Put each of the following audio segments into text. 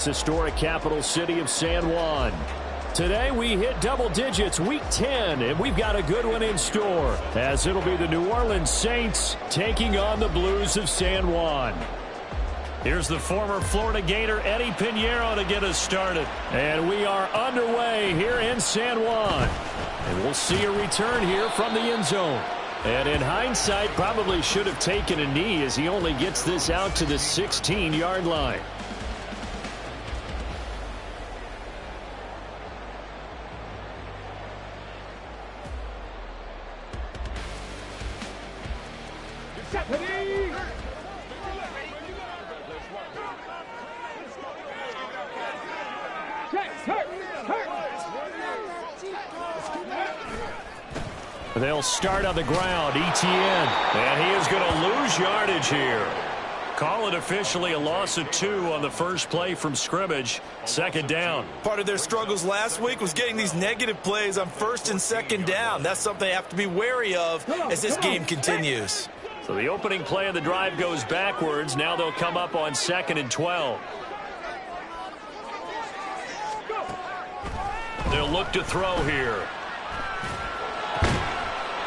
Historic capital city of San Juan. Today we hit double digits, week 10, and we've got a good one in store, as it'll be the New Orleans Saints taking on the Blues of San Juan. Here's the former Florida Gator Eddie Pinheiro to get us started. And we are underway here in San Juan. And we'll see a return here from the end zone. And in hindsight, probably should have taken a knee as he only gets this out to the 16-yard line. They'll start on the ground. Etienne. And he is going to lose yardage here. Call it officially a loss of 2 on the first play from scrimmage. Second down. Part of their struggles last week was getting these negative plays on first and second down. That's something they have to be wary of as this game continues. So the opening play of the drive goes backwards. Now they'll come up on 2nd and 12. They'll look to throw here.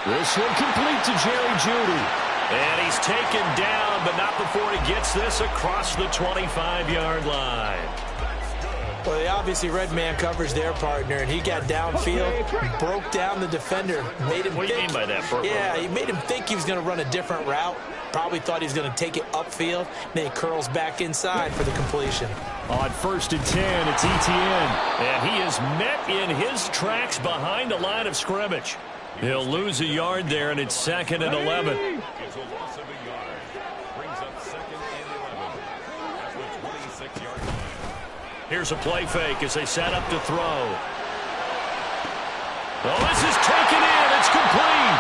This one complete to Jerry Jeudy. And he's taken down, but not before he gets this across the 25-yard line. Well, they obviously read man coverage their partner, and he got downfield, broke down the defender. Made him what do you mean by that, Bro? Yeah, he made him think he was going to run a different route. Probably thought he was going to take it upfield. Then he curls back inside for the completion. On 1st and 10, it's Etienne. And he is met in his tracks behind the line of scrimmage. He'll lose a yard there, and it's 2nd and 11. Here's a play fake as they set up to throw. Oh, this is taken in. It's complete.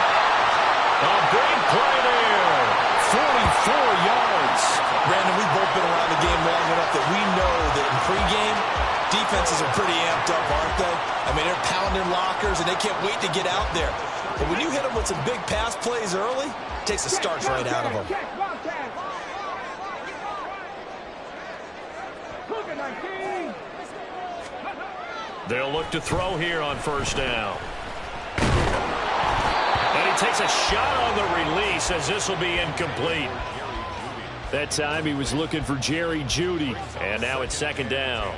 A big play there. 44 yards. Brandon, we've both been around the game long enough that we know that in pregame, defenses are pretty amped up, aren't they? I mean, they're pounding lockers, and they can't wait to get out there. But when you hit them with some big pass plays early, it takes the starch right out of them. They'll look to throw here on 1st down. And he takes a shot on the release as this will be incomplete. That time he was looking for Jerry Jeudy. And now it's 2nd down.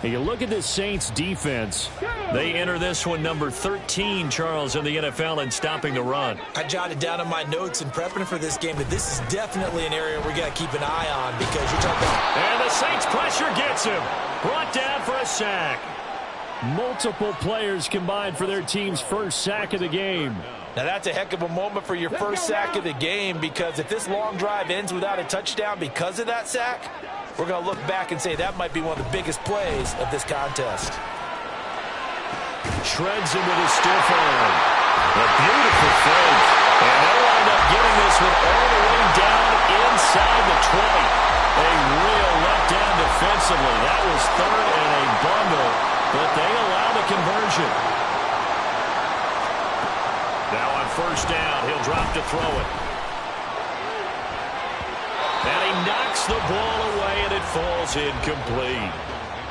You look at this Saints defense. They enter this one number 13, Charles, in the NFL in stopping the run. I jotted down in my notes in prepping for this game that this is definitely an area we got to keep an eye on because you're talking about. And the Saints pressure gets him. Brought down for a sack. Multiple players combined for their team's first sack of the game. Now that's a heck of a moment for your first sack of the game because if this long drive ends without a touchdown because of that sack, we're going to look back and say that might be one of the biggest plays of this contest. Shreds him with his stiff arm. A beautiful fake. And they'll wind up getting this one all the way down inside the 20. A real letdown defensively. That was 3rd and a bundle, but they allow the conversion. Now on 1st down, he'll drop to throw it. And he knocks the ball away, and it falls incomplete.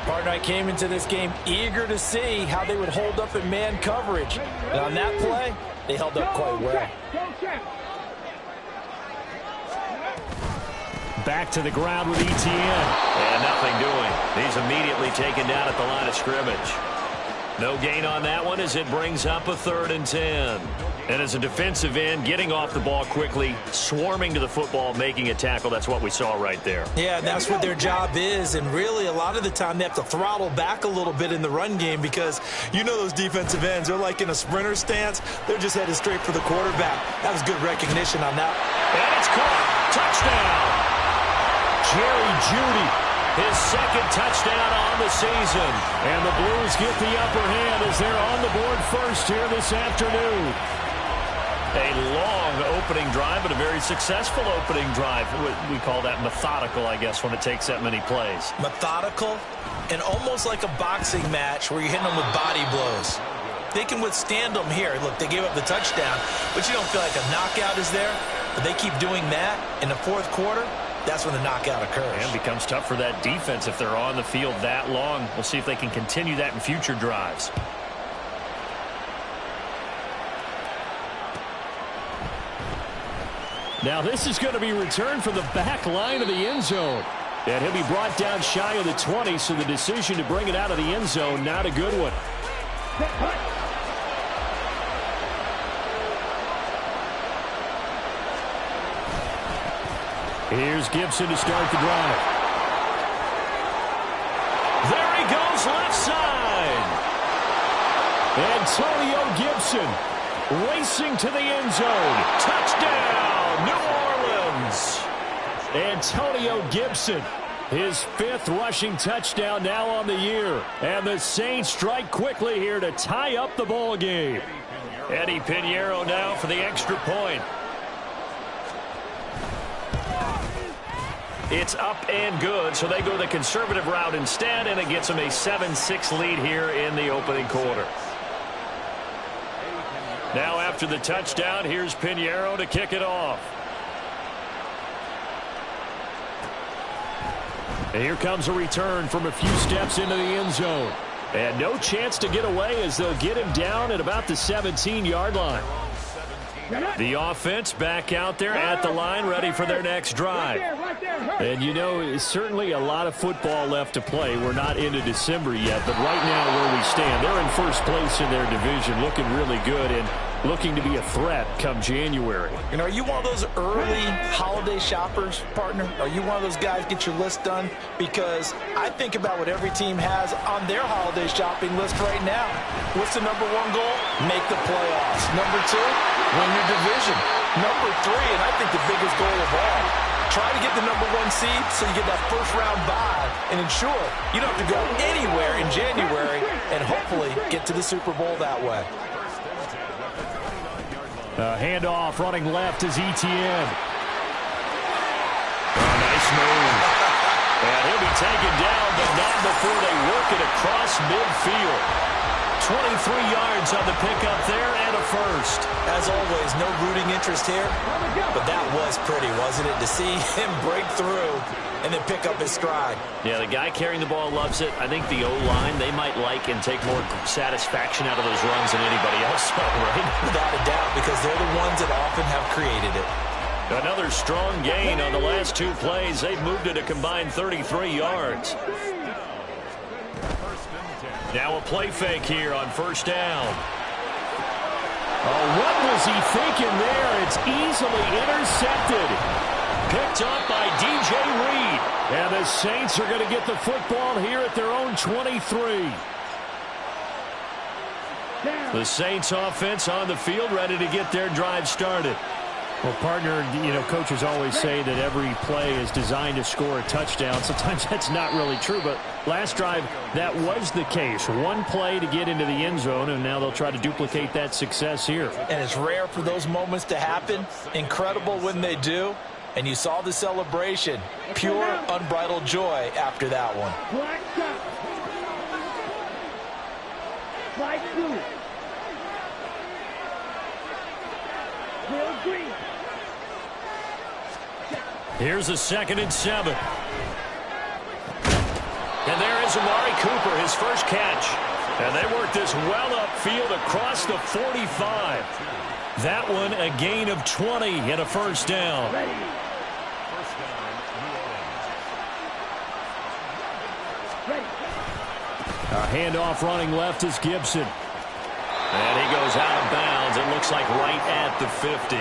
Partner, I came into this game eager to see how they would hold up in man coverage. And on that play, they held up quite well. Back to the ground with Etienne. And nothing doing. He's immediately taken down at the line of scrimmage. No gain on that one as it brings up a 3rd and 10. And as a defensive end, getting off the ball quickly, swarming to the football, making a tackle, that's what we saw right there. Yeah, that's what their job is. And really, a lot of the time, they have to throttle back a little bit in the run game because you know those defensive ends, they're like in a sprinter stance. They're just headed straight for the quarterback. That was good recognition on that. And it's caught. Touchdown. Jerry Jeudy, his 2nd touchdown on the season. And the Blues get the upper hand as they're on the board first here this afternoon. A long opening drive, but a very successful opening drive. We call that methodical, I guess, when it takes that many plays. Methodical and almost like a boxing match where you're hitting them with body blows. They can withstand them here. Look, they gave up the touchdown, but you don't feel like a knockout is there. But they keep doing that in the 4th quarter. that's when the knockout occurs. And becomes tough for that defense if they're on the field that long. We'll see if they can continue that in future drives. Now this is going to be returned from the back line of the end zone. And he'll be brought down shy of the 20, so the decision to bring it out of the end zone, not a good one. Here's Gibson to start the drive. There he goes, left side. Antonio Gibson racing to the end zone. Touchdown, New Orleans. Antonio Gibson, his 5th rushing touchdown now on the year. And the Saints strike quickly here to tie up the ball game. Eddie Pinheiro now for the extra point. It's up and good, so they go the conservative route instead, and it gets them a 7-6 lead here in the opening quarter. Now after the touchdown, here's Pinheiro to kick it off. And here comes a return from a few steps into the end zone. And no chance to get away as they'll get him down at about the 17-yard line. The offense back out there at the line, ready for their next drive. And, you know, certainly a lot of football left to play. We're not into December yet, but right now where we stand, they're in first place in their division, looking really good and looking to be a threat come January. And are you one of those early holiday shoppers, partner? Are you one of those guys get your list done? Because I think about what every team has on their holiday shopping list right now. What's the number 1 goal? Make the playoffs. Number 2, win your division. Number 3, and I think the biggest goal of all, try to get the number 1 seed so you get that first-round bye and ensure you don't have to go anywhere in January and hopefully get to the Super Bowl that way. Handoff running left is Etienne. Nice move. And he'll be taken down, but not before they work it across midfield. 23 yards on the pickup there and a first. As always, no rooting interest here, but that was pretty, wasn't it, to see him break through and then pick up his stride. Yeah, the guy carrying the ball loves it. I think the O-line, they might like and take more satisfaction out of those runs than anybody else, right? Without a doubt, because they're the ones that often have created it. Another strong gain on the last 2 plays. They've moved it a combined 33 yards. Now a play fake here on first down. Oh, what was he thinking there? It's easily intercepted. Picked up by DJ Reed. And the Saints are going to get the football here at their own 23. The Saints offense on the field ready to get their drive started. Well, partner, you know, coaches always say that every play is designed to score a touchdown. Sometimes that's not really true, but last drive, that was the case. 1 play to get into the end zone, and now they'll try to duplicate that success here. And it's rare for those moments to happen. Incredible when they do. And you saw the celebration. Pure, unbridled joy after that one. Slide 2. Green. Here's a 2nd and 7. And there is Amari Cooper, his first catch. And they work this well upfield across the 45. That one a gain of 20 and a first down. A handoff running left is Gibson. And he goes out of bounds. It looks like right at the 50.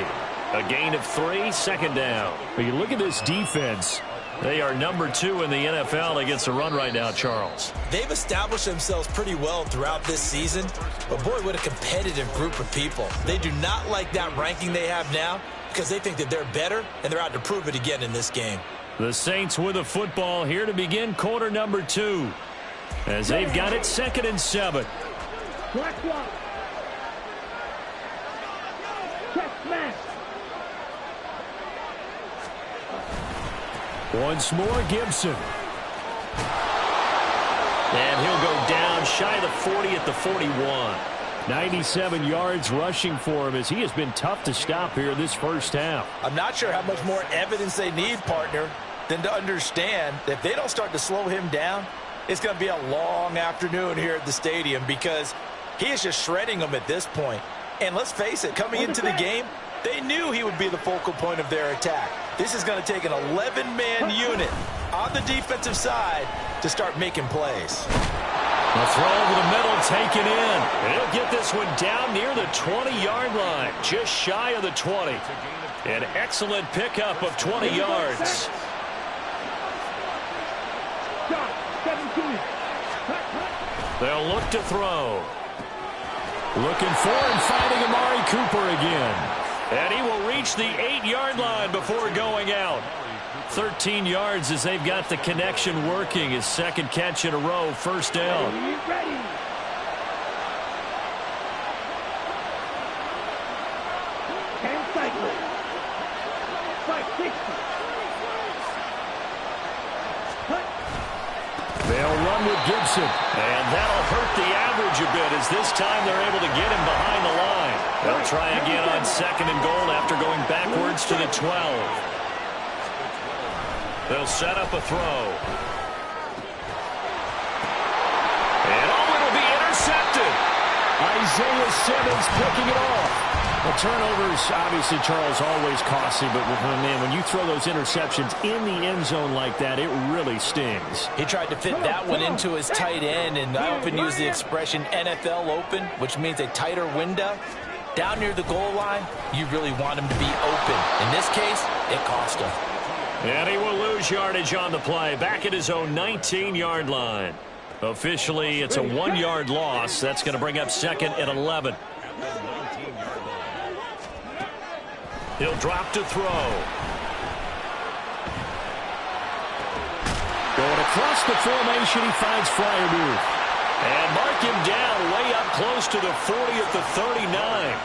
A gain of 3, 2nd down. But you look at this defense. They are number 2 in the NFL against the run right now, Charles. They've established themselves pretty well throughout this season. But, boy, what a competitive group of people. They do not like that ranking they have now because they think that they're better, and they're out to prove it again in this game. The Saints with the football here to begin quarter number 2. As they've got it 2nd and 7. Once more, Gibson. And he'll go down shy of the 40 at the 41. 97 yards rushing for him as he has been tough to stop here this first half. I'm not sure how much more evidence they need, partner. than to understand that if they don't start to slow him down, it's going to be a long afternoon here at the stadium because he is just shredding them at this point. And let's face it, coming into the game, they knew he would be the focal point of their attack. This is going to take an 11-man unit on the defensive side to start making plays. The throw over the middle taken in. And he'll get this one down near the 20-yard line, just shy of the 20. An excellent pickup of 20 yards. They'll look to throw. Looking for and finding Amari Cooper again. And he will reach the 8-yard line before going out. 13 yards as they've got the connection working. His second catch in a row, first down. They'll run with Gibson, and that'll hurt the average a bit as this time they're able to get him behind the line. They'll try again on second and goal after going backwards to the 12. They'll set up a throw. And it'll be intercepted. Isaiah Simmons picking it off. Well, turnovers, obviously, Charles, always costly, but man, when you throw those interceptions in the end zone like that, it really stings. He tried to fit that one into his tight end, and I often use the expression NFL open, which means a tighter window. Down near the goal line, you really want him to be open. In this case, it cost him. And he will lose yardage on the play, back at his own 19-yard line. Officially, it's a 1-yard loss. That's going to bring up second and 11. He'll drop to throw. Going across the formation, he finds Freiermuth. And mark him down way up close to the 40 at the 39.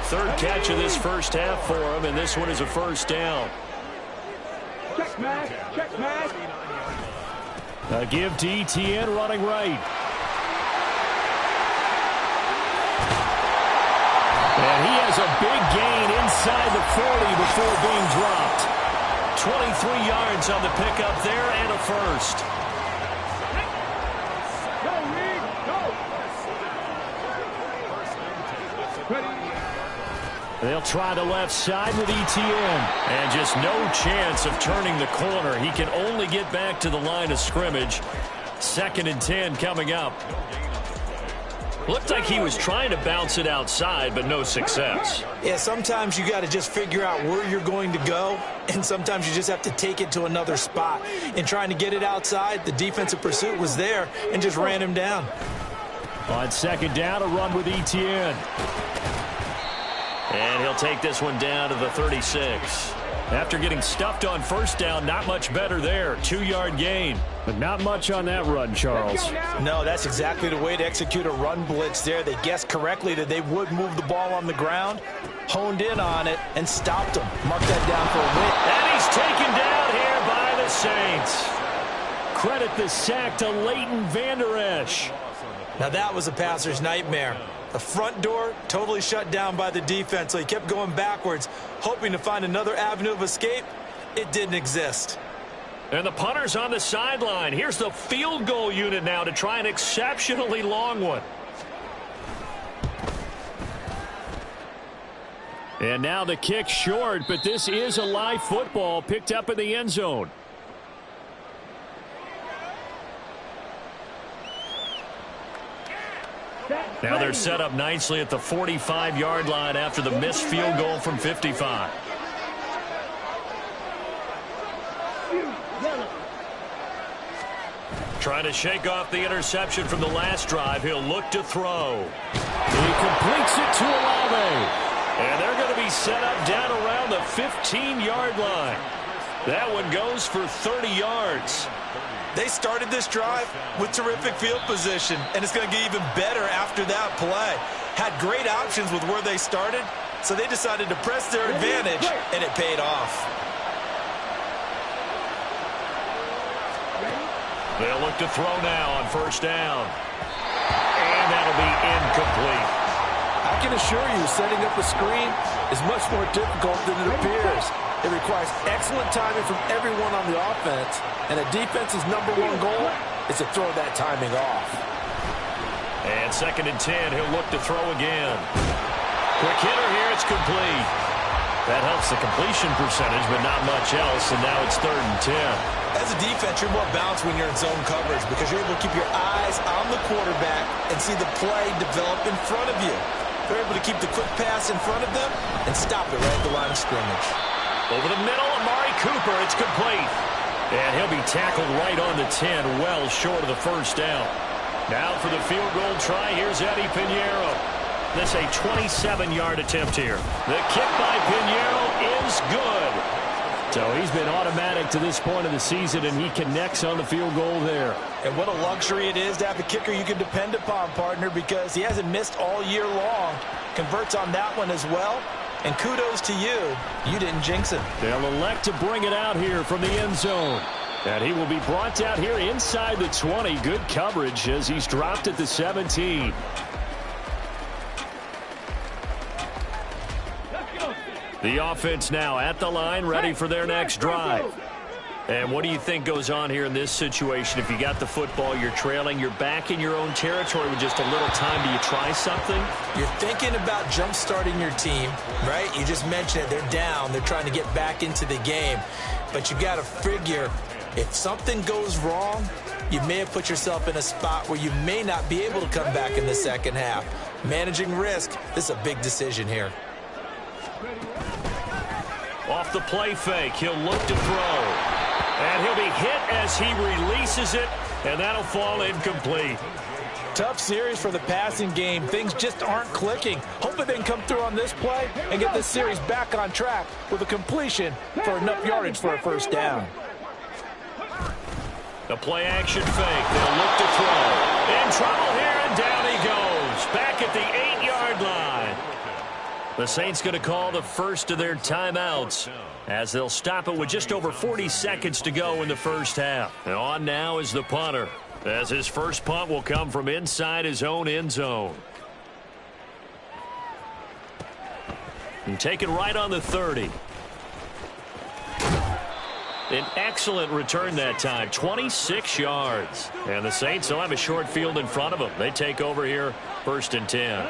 Third catch of this first half for him, and this one is a first down. Check match, check match. A give to Etienne running right. And he has a big gain inside the 40 before being dropped. 23 yards on the pickup there and a first. Go, Reed, go. Ready. They'll try the left side with Etienne. And just no chance of turning the corner. He can only get back to the line of scrimmage. Second and 10 coming up. Looked like he was trying to bounce it outside, but no success. Yeah, sometimes you got to just figure out where you're going to go, and sometimes you just have to take it to another spot. In trying to get it outside, the defensive pursuit was there and just ran him down. On second down, a run with Etienne. And he'll take this one down to the 36. After getting stuffed on first down, not much better there. 2-yard gain. But not much on that run, Charles. No, that's exactly the way to execute a run blitz there. They guessed correctly that they would move the ball on the ground, honed in on it, and stopped them. Mark that down for a win. And he's taken down here by the Saints. Credit the sack to Leighton Vander Esch. Now that was a passer's nightmare. The front door totally shut down by the defense, so he kept going backwards, hoping to find another avenue of escape. It didn't exist. And the punter's on the sideline. Here's the field goal unit now to try an exceptionally long one. And now the kick short, but this is a live football picked up in the end zone. Now they're set up nicely at the 45-yard line after the missed field goal from 55. Trying to shake off the interception from the last drive. He'll look to throw. He completes it to Olave. And they're going to be set up down around the 15-yard line. That one goes for 30 yards. They started this drive with terrific field position, and it's going to get even better after that play. Had great options with where they started, so they decided to press their advantage, and it paid off. They'll look to throw now on first down. And that'll be incomplete. How can assure you, setting up a screen is much more difficult than it appears. It requires excellent timing from everyone on the offense, and a defense's #1 goal is to throw that timing off. And 2nd and 10, he'll look to throw again. Quick hitter here, it's complete. That helps the completion percentage, but not much else, and now it's 3rd and 10. As a defense, you're more balanced when you're in zone coverage because you're able to keep your eyes on the quarterback and see the play develop in front of you. They're able to keep the quick pass in front of them and stop it right at the line of scrimmage. Over the middle, Amari Cooper, it's complete. And he'll be tackled right on the 10, well short of the first down. Now for the field goal try, here's Eddie Pinheiro. This a 27-yard attempt here. The kick by Pinheiro is good. So he's been automatic to this point of the season, and he connects on the field goal there. And what a luxury it is to have a kicker you can depend upon, partner, because he hasn't missed all year long. Converts on that one as well. And kudos to you. You didn't jinx him. They'll elect to bring it out here from the end zone. And he will be brought down here inside the 20. Good coverage as he's dropped at the 17. The offense now at the line, ready for their next drive. And what do you think goes on here in this situation? If you got the football, you're trailing, you're back in your own territory with just a little time. Do you try something? You're thinking about jump-starting your team, right? You just mentioned it. They're down. They're trying to get back into the game. But you got to figure, if something goes wrong, you may have put yourself in a spot where you may not be able to come back in the second half. Managing risk, this is a big decision here. Off the play fake, he'll look to throw. And he'll be hit as he releases it, and that'll fall incomplete. Tough series for the passing game. Things just aren't clicking. Hopefully they can come through on this play and get this series back on track with a completion for enough yardage for a first down. The play action fake. They'll look to throw. In trouble here, and down he goes. Back at the 8-yard line. The Saints going to call the first of their timeouts as they'll stop it with just over 40 seconds to go in the first half. And on now is the punter, as his first punt will come from inside his own end zone. And taken right on the 30. An excellent return that time, 26 yards. And the Saints will have a short field in front of them. They take over here, 1st and 10.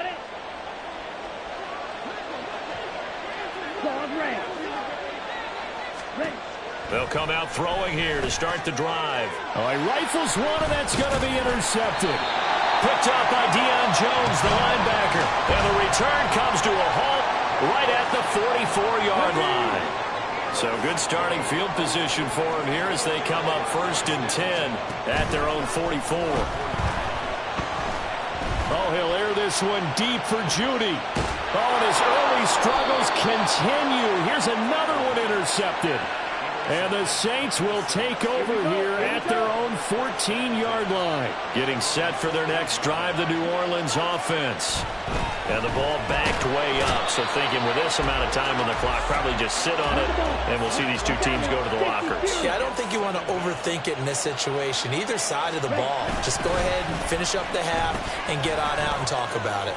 They'll come out throwing here to start the drive. Oh, he rifles one, and that's going to be intercepted. Picked up by Deion Jones, the linebacker. And the return comes to a halt right at the 44-yard line. So good starting field position for him here as they come up 1st and 10 at their own 44. Oh, he'll air this one deep for Judy. Oh, and his early struggles continue. Here's another one intercepted. And the Saints will take over here at their own 14-yard line. Getting set for their next drive, the New Orleans offense. And the ball backed way up. So thinking with this amount of time on the clock, probably just sit on it, and we'll see these two teams go to the lockers. Yeah, I don't think you want to overthink it in this situation. Either side of the ball. Just go ahead and finish up the half and get on out and talk about it.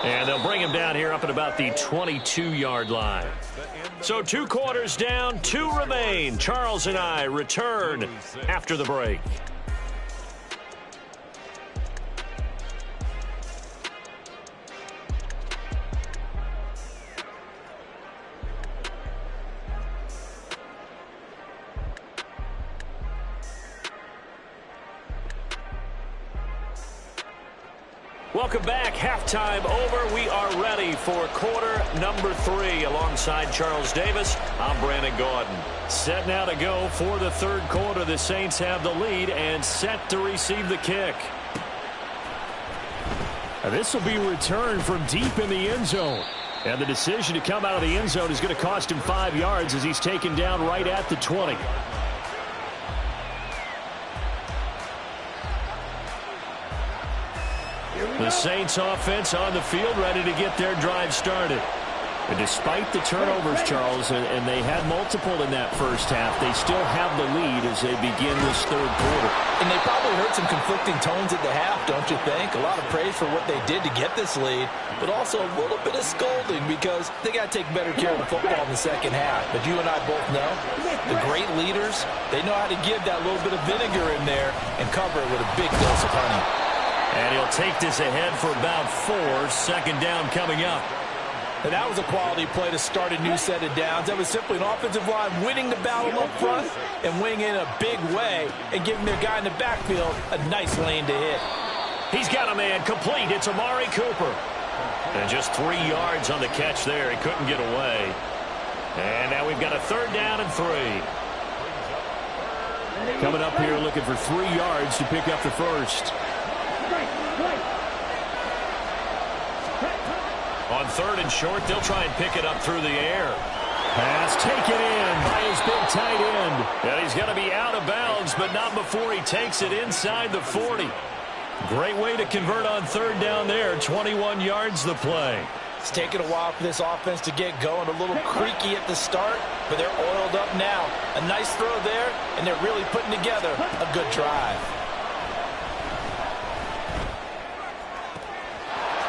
And they'll bring him down here up at about the 22-yard line. So 2 quarters down, 2 remain. Charles and I return after the break. Welcome back. Halftime over. We are ready for quarter number 3. Alongside Charles Davis, I'm Brandon Gordon. Set now to go for the 3rd quarter. The Saints have the lead and set to receive the kick. And this will be returned from deep in the end zone. And the decision to come out of the end zone is going to cost him 5 yards as he's taken down right at the 20. The Saints offense on the field ready to get their drive started. And despite the turnovers, Charles, and they had multiple in that first half, they still have the lead as they begin this third quarter. And they probably heard some conflicting tones at the half, don't you think? A lot of praise for what they did to get this lead, but also a little bit of scolding because they got to take better care of the football in the second half. But you and I both know the great leaders, they know how to give that little bit of vinegar in there and cover it with a big dose of honey. And he'll take this ahead for about 4. Second down coming up. And that was a quality play to start a new set of downs. That was simply an offensive line winning the battle up front and winning in a big way and giving their guy in the backfield a nice lane to hit. He's got a man complete. It's Amari Cooper. And just 3 yards on the catch there. He couldn't get away. And now we've got a third down and 3. Coming up here looking for 3 yards to pick up the first. On third and short, they'll try and pick it up through the air. Pass taken in by his big tight end. And he's going to be out of bounds, but not before he takes it inside the 40. Great way to convert on third down there. 21 yards the play. It's taken a while for this offense to get going. A little creaky at the start, but they're oiled up now. A nice throw there, and they're really putting together a good drive.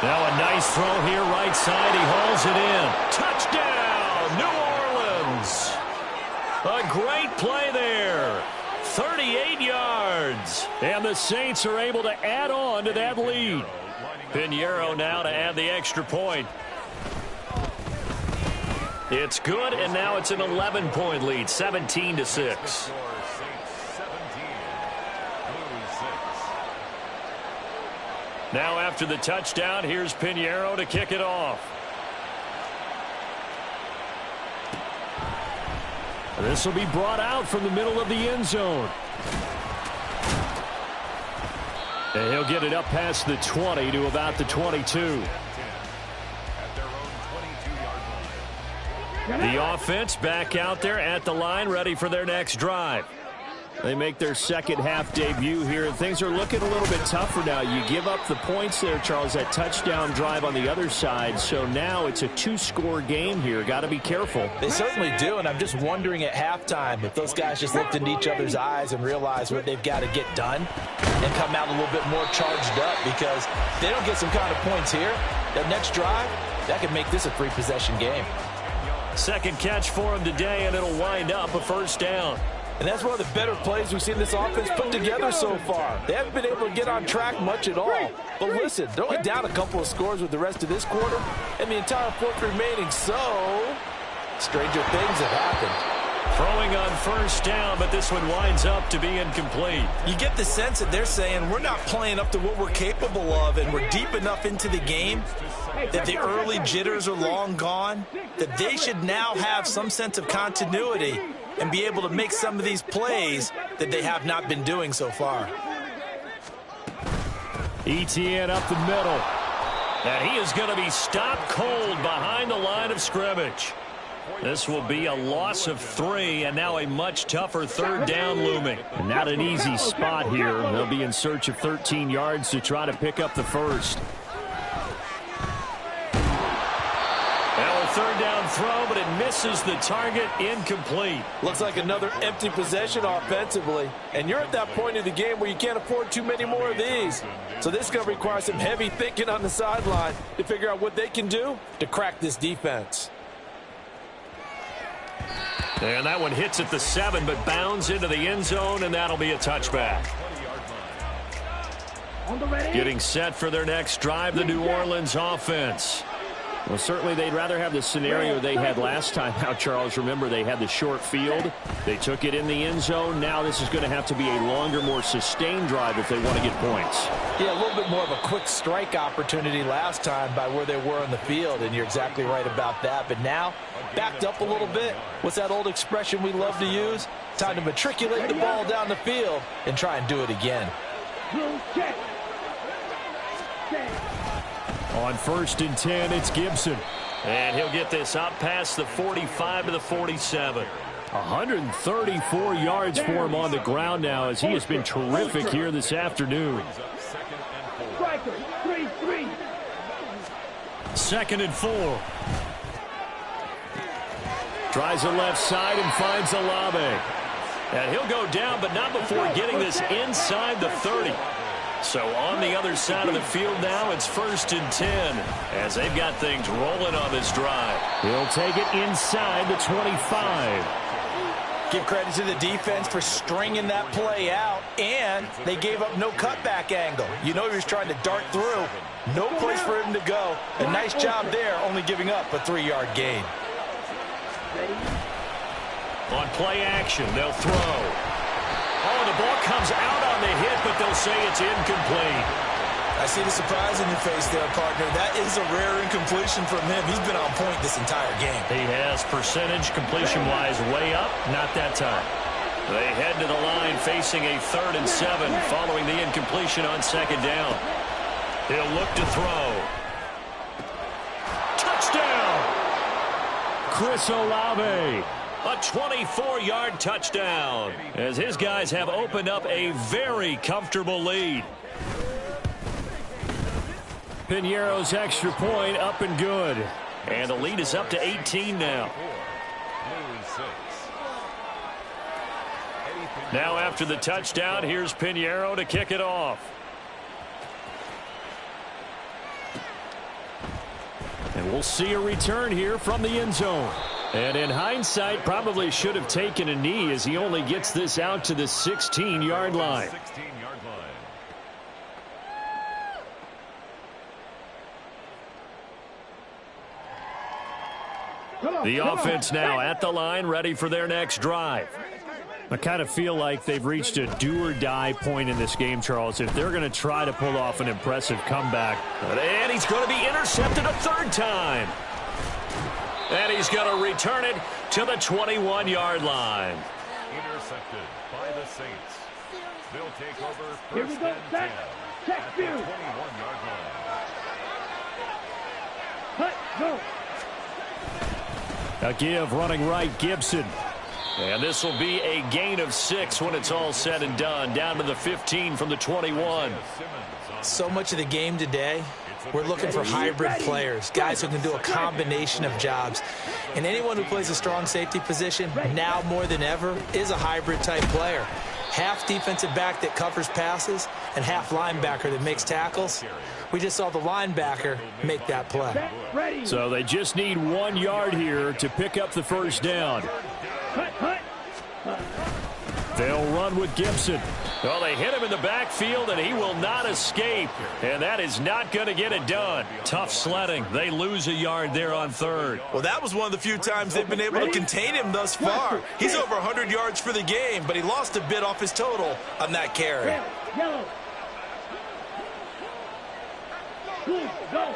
Now a nice throw here, right side. He hauls it in. Touchdown, New Orleans. A great play there. 38 yards. And the Saints are able to add on to that lead. Pinheiro now to add the extra point. It's good, and now it's an 11-point lead, 17-6. Now after the touchdown, here's Pinheiro to kick it off. This will be brought out from the middle of the end zone. And he'll get it up past the 20 to about the 22. The offense back out there at the line, ready for their next drive. They make their second half debut here, and things are looking a little bit tougher now. You give up the points there, Charles, that touchdown drive on the other side. So now it's a 2-score game here. Got to be careful. They certainly do, and I'm just wondering at halftime if those guys just looked into each other's eyes and realized what they've got to get done and come out a little bit more charged up, because if they don't get some kind of points here, that next drive, that could make this a 3-possession game. Second catch for him today, and it'll wind up a first down. And that's one of the better plays we've seen this offense put together so far. They haven't been able to get on track much at all. But listen, they're only down a couple of scores with the rest of this quarter, and the entire fourth remaining, so stranger things have happened. Throwing on first down, but this one winds up to be incomplete. You get the sense that they're saying we're not playing up to what we're capable of, and we're deep enough into the game that the early jitters are long gone, that they should now have some sense of continuity and be able to make some of these plays that they have not been doing so far. Etienne up the middle. And he is going to be stopped cold behind the line of scrimmage. This will be a loss of 3, and now a much tougher third down looming. And not an easy spot here. They'll be in search of 13 yards to try to pick up the first. Now a third down throw, but it misses the target, incomplete. Looks like another empty possession offensively. And you're at that point in the game where you can't afford too many more of these. So this is going to require some heavy thinking on the sideline to figure out what they can do to crack this defense. And that one hits at the 7, but bounds into the end zone, and that'll be a touchback. Getting set for their next drive, the New Orleans offense. Well, certainly they'd rather have the scenario they had last time out, Charles. Remember, they had the short field. They took it in the end zone. Now this is going to have to be a longer, more sustained drive if they want to get points. Yeah, a little bit more of a quick strike opportunity last time by where they were on the field, and you're exactly right about that. But now, backed up a little bit. What's that old expression we love to use? Time to matriculate the ball down the field and try and do it again. On 1st and 10, it's Gibson. And he'll get this up past the 45 to the 47. 134 yards for him on the ground now, as he has been terrific here this afternoon. 2nd and 4. Tries the left side and finds Olave. And he'll go down, but not before getting this inside the 30. So on the other side of the field now, it's 1st and 10 as they've got things rolling on this drive. He'll take it inside the 25. Give credit to the defense for stringing that play out, and they gave up no cutback angle. You know he was trying to dart through. No place for him to go. A nice job there, only giving up a 3-yard gain. On play action, they'll throw. Oh, the ball comes out on the hit, but they'll say it's incomplete. I see the surprise in your face there, partner. That is a rare incompletion from him. He's been on point this entire game. He has percentage completion-wise way up, not that time. They head to the line facing a 3rd and 7 following the incompletion on 2nd down. He'll look to throw. Touchdown! Chris Olave. A 24-yard touchdown as his guys have opened up a very comfortable lead. Piñeiro's extra point up and good. And the lead is up to 18 now. Now after the touchdown, here's Piñeiro to kick it off. And we'll see a return here from the end zone. And in hindsight, probably should have taken a knee as he only gets this out to the 16-yard line. The offense now at the line, ready for their next drive. I kind of feel like they've reached a do-or-die point in this game, Charles, if they're going to try to pull off an impressive comeback. And he's going to be intercepted a 3rd time. And he's going to return it to the 21-yard line. Intercepted by the Saints. They'll take over Here we 1st go, and 10 set, check, at the view. 21-yard line. Cut, go. A give running right, Gibson. And this will be a gain of 6 when it's all said and done. Down to the 15 from the 21. So much of the game today, we're looking for hybrid players, guys who can do a combination of jobs. And anyone who plays a strong safety position, now more than ever, is a hybrid-type player. Half defensive back that covers passes and half linebacker that makes tackles. We just saw the linebacker make that play. So they just need 1 yard here to pick up the 1st down. They'll run with Gibson. Well, they hit him in the backfield, and he will not escape. And that is not going to get it done. Tough sledding. They lose a yard there on 3rd. Well, that was one of the few times they've been able to contain him thus far. He's over 100 yards for the game, but he lost a bit off his total on that carry. Yellow. Go.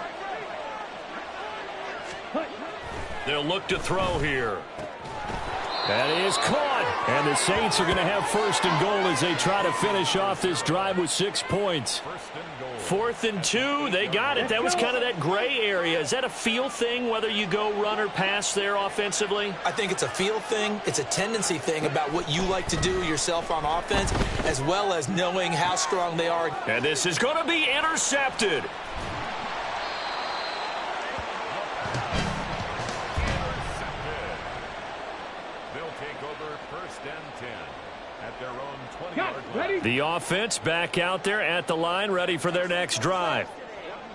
They'll look to throw here. That is caught. And the Saints are going to have 1st and goal as they try to finish off this drive with 6 points. 4th and 2. They got it. That was kind of that gray area. Is that a feel thing, whether you go run or pass there offensively? I think it's a feel thing. It's a tendency thing about what you like to do yourself on offense, as well as knowing how strong they are. And this is going to be intercepted. The offense back out there at the line, ready for their next drive.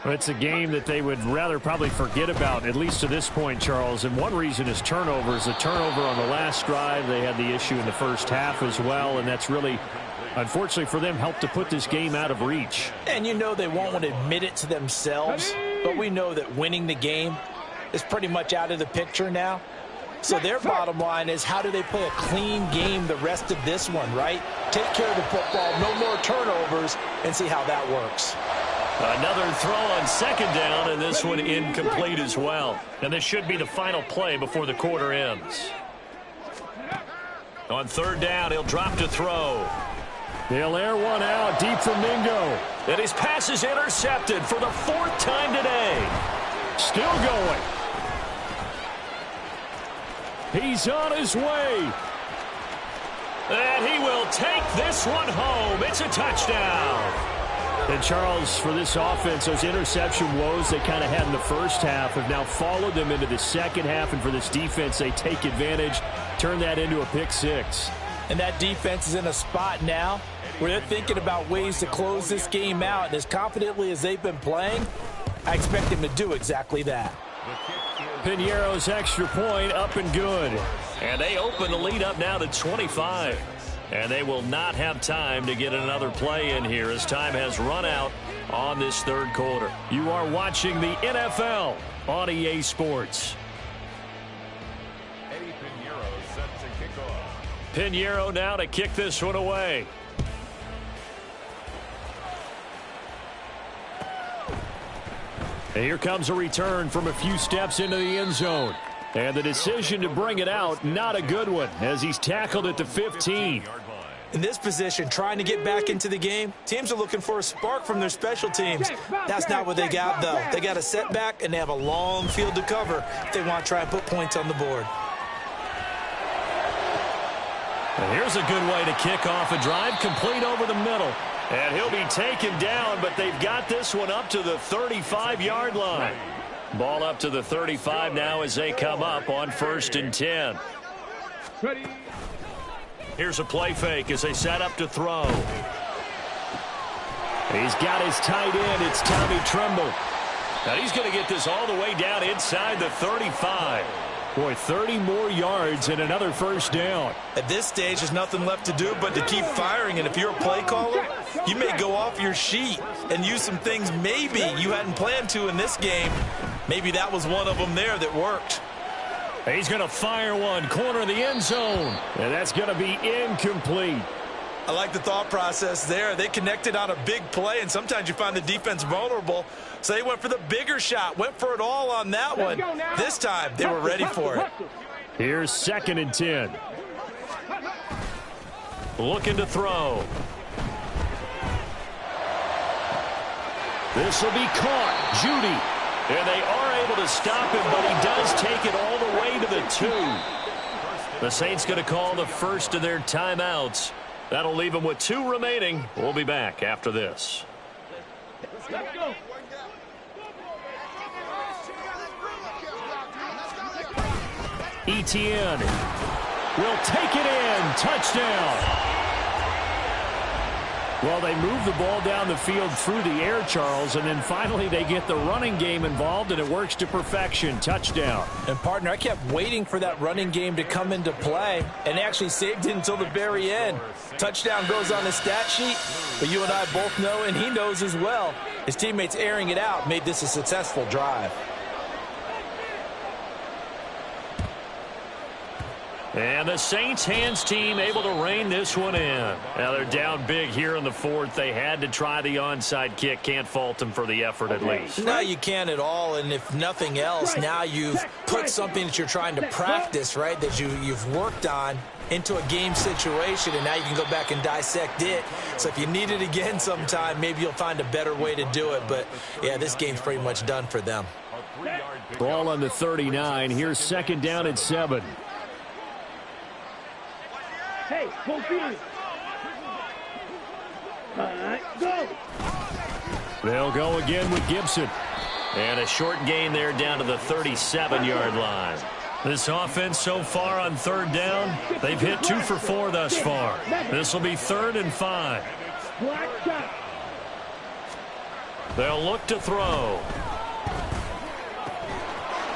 It's a game that they would rather probably forget about, at least to this point, Charles. And one reason is turnovers. The turnover on the last drive, they had the issue in the first half as well, and that's really, unfortunately for them, helped to put this game out of reach. And you know they won't want to admit it to themselves, but we know that winning the game is pretty much out of the picture now. So their bottom line is, how do they play a clean game the rest of this one, right? Take care of the football, no more turnovers, and see how that works. Another throw on 2nd down, and this one incomplete as well. And this should be the final play before the quarter ends. On 3rd down, he'll drop to throw. They'll air one out deep from Mingo. And his pass is intercepted for the 4th time today. Still going. He's on his way. And he will take this one home. It's a touchdown. And Charles, for this offense, those interception woes they kind of had in the first half have now followed them into the second half. And for this defense, they take advantage, turn that into a pick six. And that defense is in a spot now where they're thinking about ways to close this game out. And as confidently as they've been playing, I expect them to do exactly that. Piñeiro's extra point up and good. And they open the lead up now to 25. And they will not have time to get another play in here as time has run out on this third quarter. You are watching the NFL on EA Sports. Eddie Piñeiro set to kick off. Piñeiro now to kick this one away. And here comes a return from a few steps into the end zone. And the decision to bring it out, not a good one, as he's tackled at the 15. In this position, trying to get back into the game, teams are looking for a spark from their special teams. That's not what they got, though. They got a setback, and they have a long field to cover if they want to try and put points on the board. And here's a good way to kick off a drive, complete over the middle. And he'll be taken down, but they've got this one up to the 35-yard line. Ball up to the 35 now as they come up on 1st and 10. Ready. Here's a play fake as they set up to throw. He's got his tight end. It's Tommy Tremble. And he's going to get this all the way down inside the 35. Boy, 30 more yards and another first down. At this stage, there's nothing left to do but to keep firing. And if you're a play caller, you may go off your sheet and use some things maybe you hadn't planned to in this game. Maybe that was one of them there that worked. He's going to fire one, corner of the end zone. And that's going to be incomplete. I like the thought process there. They connected on a big play, and sometimes you find the defense vulnerable. So they went for the bigger shot, went for it all on that one. This time, they were ready for it. Here's 2nd and 10. Looking to throw. This will be caught. Judy. And they are able to stop him, but he does take it all the way to the 2. The Saints going to call the first of their timeouts. That'll leave them with 2 remaining. We'll be back after this. Let's go. Etienne will take it in. Touchdown. Well, they move the ball down the field through the air, Charles, and then finally they get the running game involved, and it works to perfection. Touchdown. And, partner, I kept waiting for that running game to come into play, and they actually saved it until the very end. Touchdown goes on the stat sheet, but you and I both know, and he knows as well, his teammates airing it out made this a successful drive. And the Saints hands team able to rein this one in. Now they're down big here in the 4th. They had to try the onside kick. Can't fault them for the effort at least. No, you can't at all. And if nothing else, now you've put something that you're trying to practice, right, that you've worked on into a game situation, and now you can go back and dissect it. So if you need it again sometime, maybe you'll find a better way to do it. But, yeah, this game's pretty much done for them. Ball on the 39. Here's 2nd down and 7. Hey, full field. All right, go. They'll go again with Gibson. And a short gain there down to the 37-yard line. This offense so far on 3rd down, they've hit 2 for 4 thus far. This will be 3rd and 5. Black shot. They'll look to throw.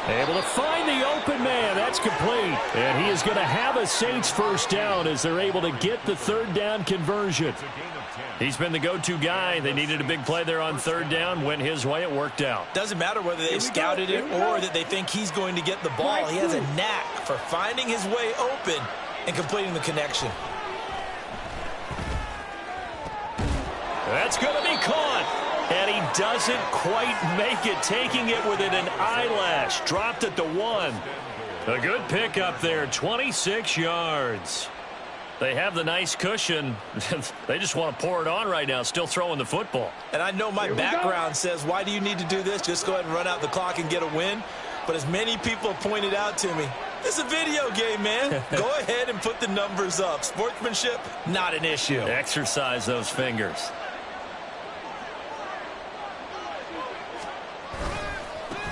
Able to find the open man. That's complete. And he is going to have a Saints first down as they're able to get the 3rd down conversion. He's been the go-to guy. They needed a big play there on 3rd down. Went his way. It worked out. Doesn't matter whether they scouted it or that they think he's going to get the ball. He has a knack for finding his way open and completing the connection. That's going to be caught. And he doesn't quite make it, taking it within an eyelash. Dropped at the 1. A good pickup there, 26 yards. They have the nice cushion. They just want to pour it on right now, still throwing the football. And I know my background says, why do you need to do this? Just go ahead and run out the clock and get a win. But as many people have pointed out to me, this is a video game, man. Go ahead and put the numbers up. Sportsmanship, not an issue. Exercise those fingers.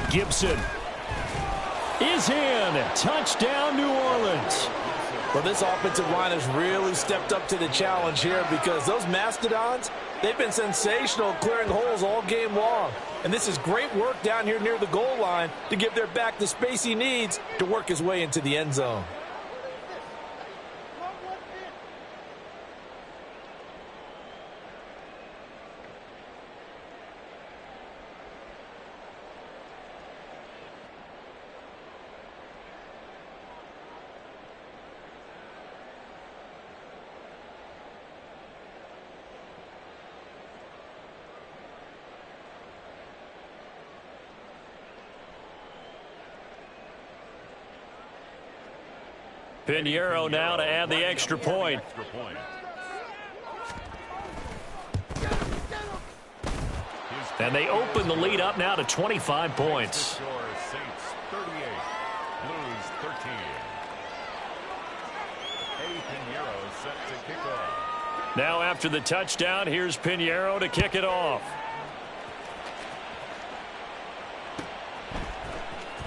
Gibson is in. Touchdown, New Orleans. Well, this offensive line has really stepped up to the challenge here because those Mastodons, they've been sensational clearing holes all game long. And this is great work down here near the goal line to give their back the space he needs to work his way into the end zone. Pinheiro now to add the extra point. And they open the lead up now to 25 points. Saints 38, Blues 13. Pinheiro set to kick off. Now after the touchdown, here's Pinheiro to kick it off.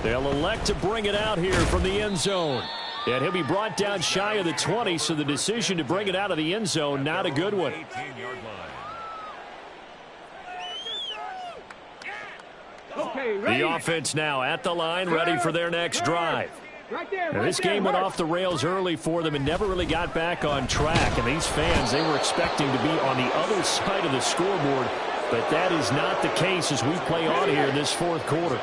They'll elect to bring it out here from the end zone. And he'll be brought down shy of the 20, so the decision to bring it out of the end zone, not a good one. 18-yard line. Okay, ready. The offense now at the line, ready for their next drive. Right there, Now, this game went off the rails early for them and never really got back on track. And these fans, they were expecting to be on the other side of the scoreboard, but that is not the case as we play on here in this fourth quarter.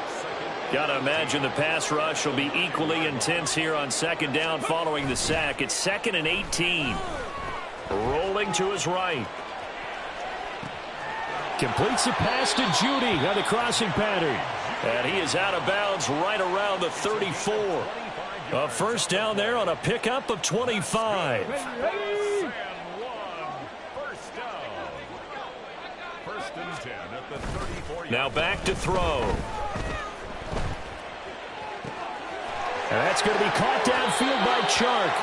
Got to imagine the pass rush will be equally intense here on second down following the sack. It's 2nd and 18. Rolling to his right. Completes the pass to Judy on the crossing pattern. And he is out of bounds right around the 34. A first down there on a pickup of 25. Ready. First down. First and 10 at the 34. Now back to throw. And that's going to be caught downfield by Chark.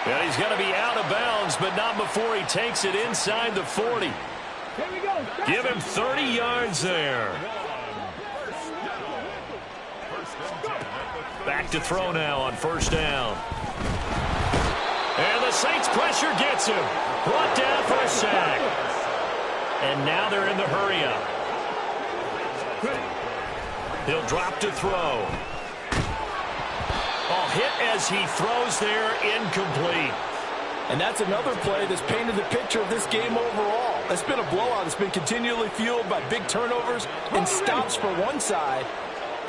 And he's going to be out of bounds, but not before he takes it inside the 40. Here we go. Give him 30 yards there. Back to throw now on first down. And the Saints pressure gets him. Brought down for a sack. And now they're in the hurry up. He'll drop to throw. Oh, hit as he throws there, incomplete. And that's another play that's painted the picture of this game overall. It's been a blowout. It's been continually fueled by big turnovers and stops for one side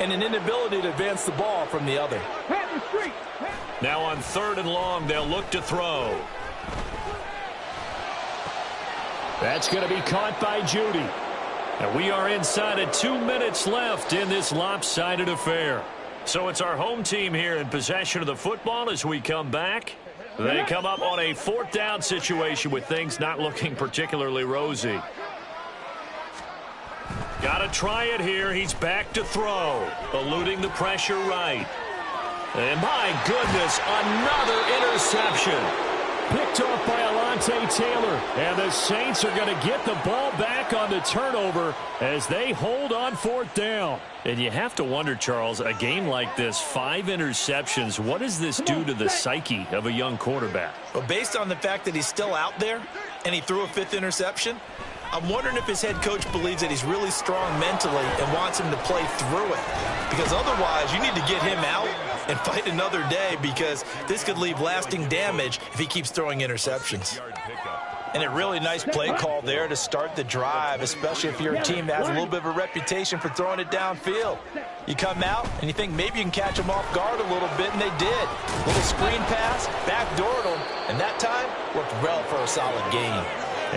and an inability to advance the ball from the other. Now on 3rd and long, they'll look to throw. That's going to be caught by Judy. And we are inside of 2 minutes left in this lopsided affair. So it's our home team here in possession of the football as we come back. They come up on a 4th down situation with things not looking particularly rosy. Got to try it here. He's back to throw. Eluding the pressure right. And my goodness, another interception. Picked off by Alontae Taylor. And the Saints are going to get the ball back on the turnover as they hold on 4th down. And you have to wonder, Charles, a game like this, 5 interceptions, what does this do to the psyche of a young quarterback? Well, based on the fact that he's still out there and he threw a 5th interception, I'm wondering if his head coach believes that he's really strong mentally and wants him to play through it. Because otherwise, you need to get him out and fight another day because this could leave lasting damage if he keeps throwing interceptions. And a really nice play call there to start the drive, especially if you're a team that has a little bit of a reputation for throwing it downfield. You come out and you think maybe you can catch them off guard a little bit, and they did. Little screen pass, backdoored them, and that time worked well for a solid gain.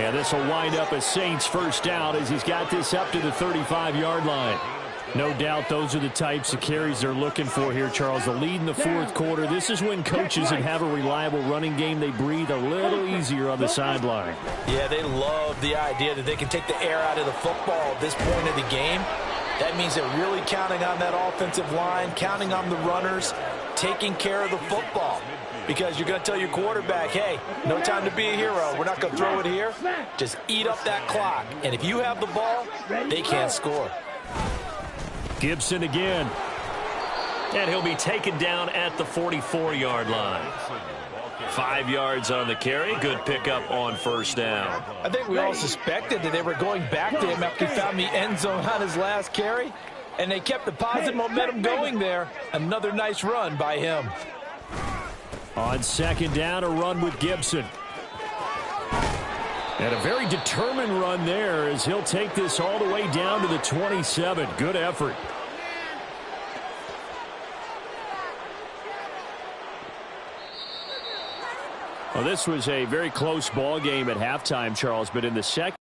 And this will wind up a Saints first down as he's got this up to the 35-yard line. No doubt those are the types of carries they're looking for here, Charles. The lead in the fourth quarter. This is when coaches that have a reliable running game, they breathe a little easier on the sideline. Yeah, they love the idea that they can take the air out of the football at this point of the game. That means they're really counting on that offensive line, counting on the runners, taking care of the football. Because you're going to tell your quarterback, hey, no time to be a hero. We're not going to throw it here. Just eat up that clock. And if you have the ball, they can't score. Gibson again. And he'll be taken down at the 44-yard line. 5 yards on the carry. Good pickup on first down. I think we all suspected that they were going back to him after he found the end zone on his last carry, and they kept the positive momentum going there. Another nice run by him. On second down, a run with Gibson. And a very determined run there as he'll take this all the way down to the 27. Good effort. Well, this was a very close ball game at halftime, Charles, but in the second